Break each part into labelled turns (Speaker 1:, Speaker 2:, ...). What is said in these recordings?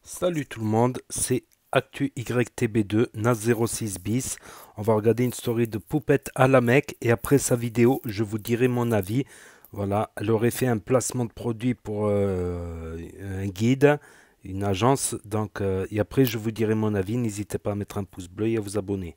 Speaker 1: Salut tout le monde, c'est Actu YTB2, NAS06 bis. On va regarder une story de Poupette à la Mecque et après sa vidéo, je vous dirai mon avis. Voilà, elle aurait fait un placement de produit pour un guide, une agence. Donc, et après, je vous dirai mon avis. N'hésitez pas à mettre un pouce bleu et à vous abonner.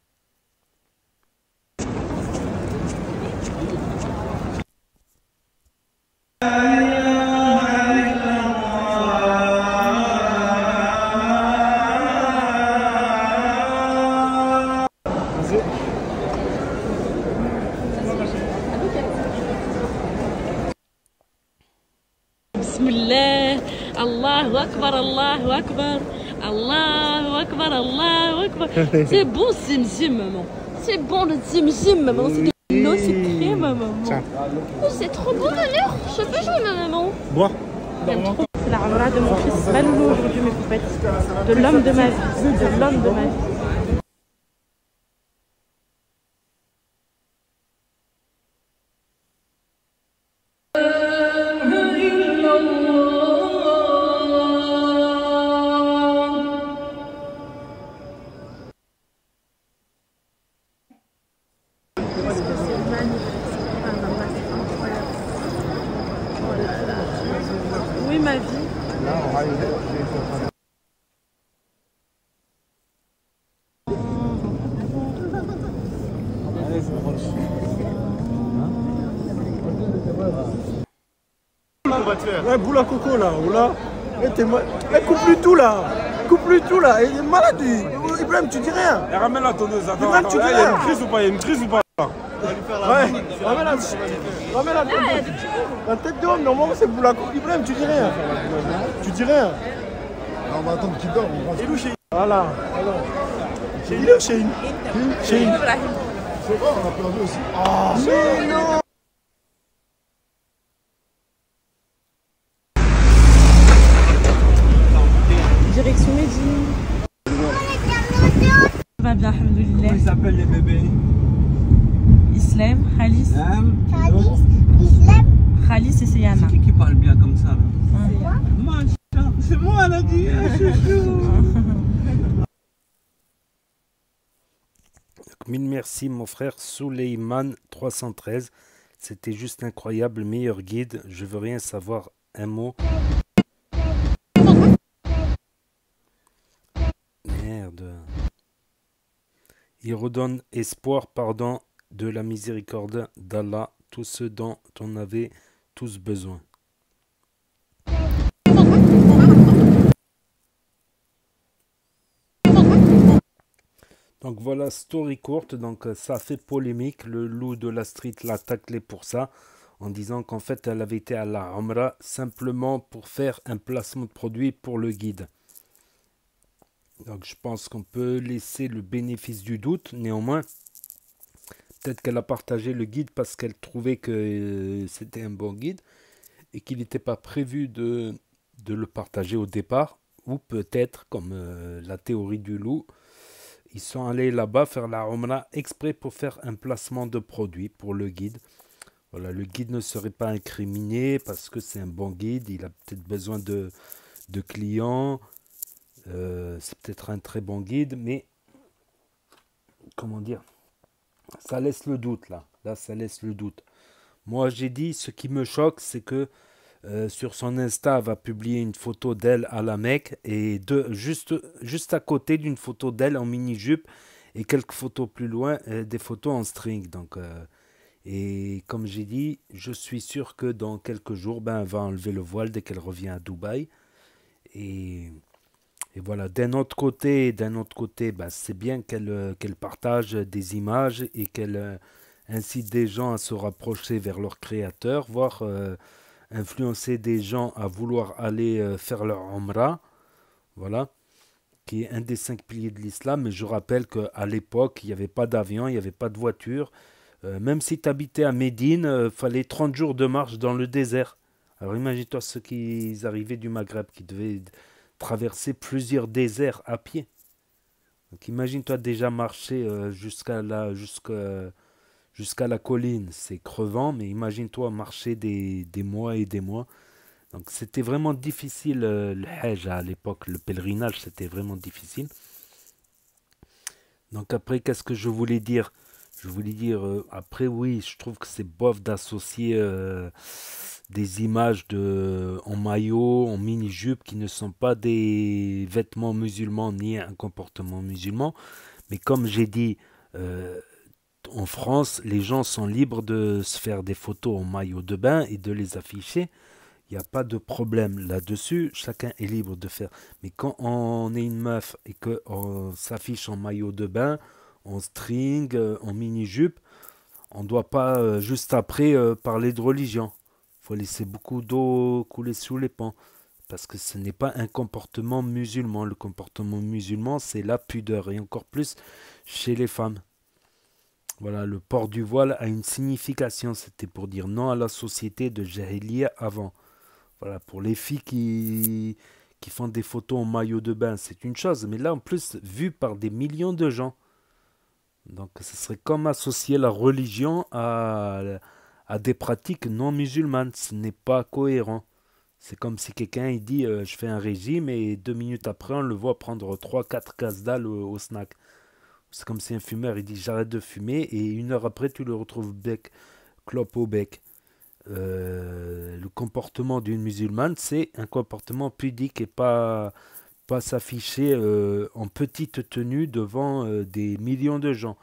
Speaker 2: Bismillah, Allahu Akbar, Allahu Akbar, Allahu Akbar, Allahu Akbar. C'est bon, Zim, maman. C'est bon le Zim, maman. C'est de l'eau sucrée, maman. Oh, c'est trop bon d'ailleurs. Je peux jouer, ma maman.
Speaker 1: Bois.
Speaker 2: C'est la Umrah de mon fils Maloulou aujourd'hui, mes poupettes. De l'homme de ma vie. De l'homme de ma vie. Oui, ma vie.
Speaker 3: Ouais, boule à coco là, oula. Coupe-lui tout là. Coupe-lui tout là. Il est malade. Ibrahim, tu dis rien.
Speaker 4: Ramène la tonneuse, attends.
Speaker 3: Ibrahim, tu dis
Speaker 4: Il y a
Speaker 3: rien.
Speaker 4: une crise ou pas? Il y a une crise ou pas?
Speaker 3: Ouais, ramène la tête. La tête d'homme, normalement c'est boule à coco. Ibrahim, tu dis rien. Tu dis rien.
Speaker 5: On va attendre qu'il dorme.
Speaker 3: Il est où Chéine? Voilà. Il est où Chéine? Chéine.
Speaker 5: C'est bon, on a perdu aussi.
Speaker 3: Ah, mais non.
Speaker 2: Direction Médine. Ça va bien, alhamdoulilah.
Speaker 4: Comment ils s'appellent les bébés?
Speaker 2: Islam, Khalis.
Speaker 5: Islam.
Speaker 2: Khalis et Seyana.
Speaker 4: C'est qui parle bien comme ça là? C'est moi, elle a dit.
Speaker 1: Mille merci mon frère Souleyman 313. C'était juste incroyable, meilleur guide. Je veux rien savoir, un mot. Merde. Il redonne espoir, pardon, de la miséricorde d'Allah, tous ceux dont on avait tous besoin. Donc voilà, story courte, donc ça a fait polémique. Le loup de la street l'a taclé pour ça, en disant qu'en fait elle avait été à la Umrah simplement pour faire un placement de produit pour le guide. Donc je pense qu'on peut laisser le bénéfice du doute, néanmoins. Peut-être qu'elle a partagé le guide parce qu'elle trouvait que c'était un bon guide et qu'il n'était pas prévu de le partager au départ. Ou peut-être, comme la théorie du loup, ils sont allés là-bas faire la Umrah exprès pour faire un placement de produit pour le guide. Voilà, le guide ne serait pas incriminé parce que c'est un bon guide. Il a peut-être besoin de clients. C'est peut-être un très bon guide, mais comment dire, ça laisse le doute là. Là, ça laisse le doute. Moi, j'ai dit, ce qui me choque, c'est que sur son Insta, elle va publier une photo d'elle à la Mecque et juste à côté d'une photo d'elle en mini-jupe et quelques photos plus loin, des photos en string. Donc, et comme j'ai dit, je suis sûr que dans quelques jours, ben, elle va enlever le voile dès qu'elle revient à Dubaï. Et voilà, d'un autre côté, ben, c'est bien qu'elle partage des images et qu'elle incite des gens à se rapprocher vers leur créateur, voire influencer des gens à vouloir aller faire leur Umrah, voilà, qui est un des 5 piliers de l'islam. Mais je rappelle qu'à l'époque, il n'y avait pas d'avion, il n'y avait pas de voiture. Même si tu habitais à Médine, il fallait 30 jours de marche dans le désert. Alors imagine-toi ceux qui arrivaient du Maghreb, qui devaient traverser plusieurs déserts à pied. Donc imagine-toi déjà marcher jusqu'à la colline, c'est crevant, mais imagine-toi marcher des mois et des mois. Donc c'était vraiment difficile, le Hajj à l'époque, le pèlerinage, c'était vraiment difficile. Donc après, qu'est-ce que je voulais dire? Je voulais dire, après oui, je trouve que c'est bof d'associer des images en maillot, en mini-jupe, qui ne sont pas des vêtements musulmans ni un comportement musulman. Mais comme j'ai dit, euh, en France, les gens sont libres de se faire des photos en maillot de bain et de les afficher. Il n'y a pas de problème là-dessus, chacun est libre de faire. Mais quand on est une meuf et qu'on s'affiche en maillot de bain, en string, en mini-jupe, on ne doit pas juste après parler de religion. Il faut laisser beaucoup d'eau couler sous les ponts. Parce que ce n'est pas un comportement musulman. Le comportement musulman, c'est la pudeur. Et encore plus chez les femmes. Voilà, le port du voile a une signification. C'était pour dire non à la société de Jahiliya avant. Voilà, pour les filles qui font des photos en maillot de bain, c'est une chose. Mais là, en plus, vu par des millions de gens. Donc, ce serait comme associer la religion à des pratiques non musulmanes. Ce n'est pas cohérent. C'est comme si quelqu'un il dit je fais un régime et 2 minutes après on le voit prendre 3-4 casse dalle au snack. C'est comme si un fumeur il dit j'arrête de fumer et 1 heure après tu le retrouves clope au bec. Le comportement d'une musulmane, c'est un comportement pudique et pas s'afficher en petite tenue devant des millions de gens.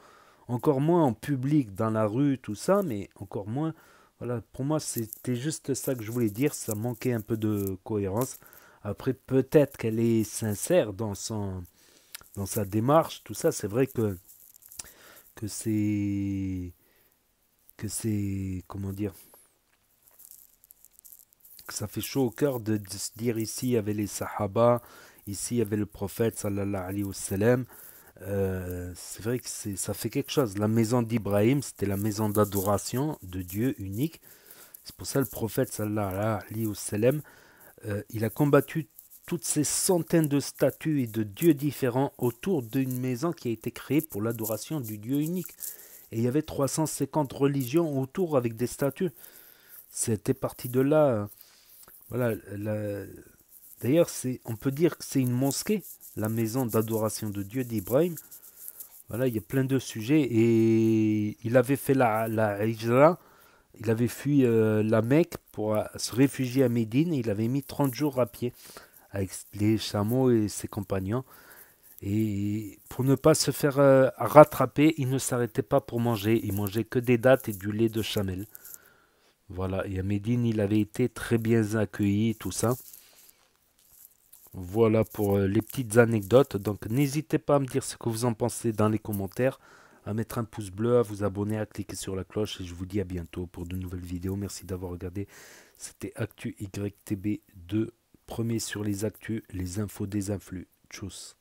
Speaker 1: Encore moins en public, dans la rue, tout ça, mais encore moins. Voilà, pour moi, c'était juste ça que je voulais dire. Ça manquait un peu de cohérence. Après, peut-être qu'elle est sincère dans sa démarche, tout ça. C'est vrai que comment dire, que ça fait chaud au cœur de se dire ici il y avait les Sahaba, ici il y avait le prophète sallallahu alayhi wa sallam. C'est vrai que ça fait quelque chose. La maison d'Ibrahim, c'était la maison d'adoration de Dieu unique. C'est pour ça le prophète sallallahu alayhi wa sallam, il a combattu toutes ces centaines de statues et de dieux différents autour d'une maison qui a été créée pour l'adoration du Dieu unique. Et il y avait 350 religions autour avec des statues. C'était parti de là. Voilà. D'ailleurs, on peut dire que c'est une mosquée, la maison d'adoration de Dieu d'Ibrahim. Voilà, il y a plein de sujets. Et il avait fait la hijra. Il avait fui la Mecque pour se réfugier à Médine. Et il avait mis 30 jours à pied avec les chameaux et ses compagnons. Et pour ne pas se faire rattraper, il ne s'arrêtait pas pour manger. Il mangeait que des dattes et du lait de chamel. Voilà, et à Médine, il avait été très bien accueilli, tout ça. Voilà pour les petites anecdotes. Donc n'hésitez pas à me dire ce que vous en pensez dans les commentaires, à mettre un pouce bleu, à vous abonner, à cliquer sur la cloche. Et je vous dis à bientôt pour de nouvelles vidéos. Merci d'avoir regardé. C'était Actu YTB 2, premier sur les actus, les infos des influx. Tchuss.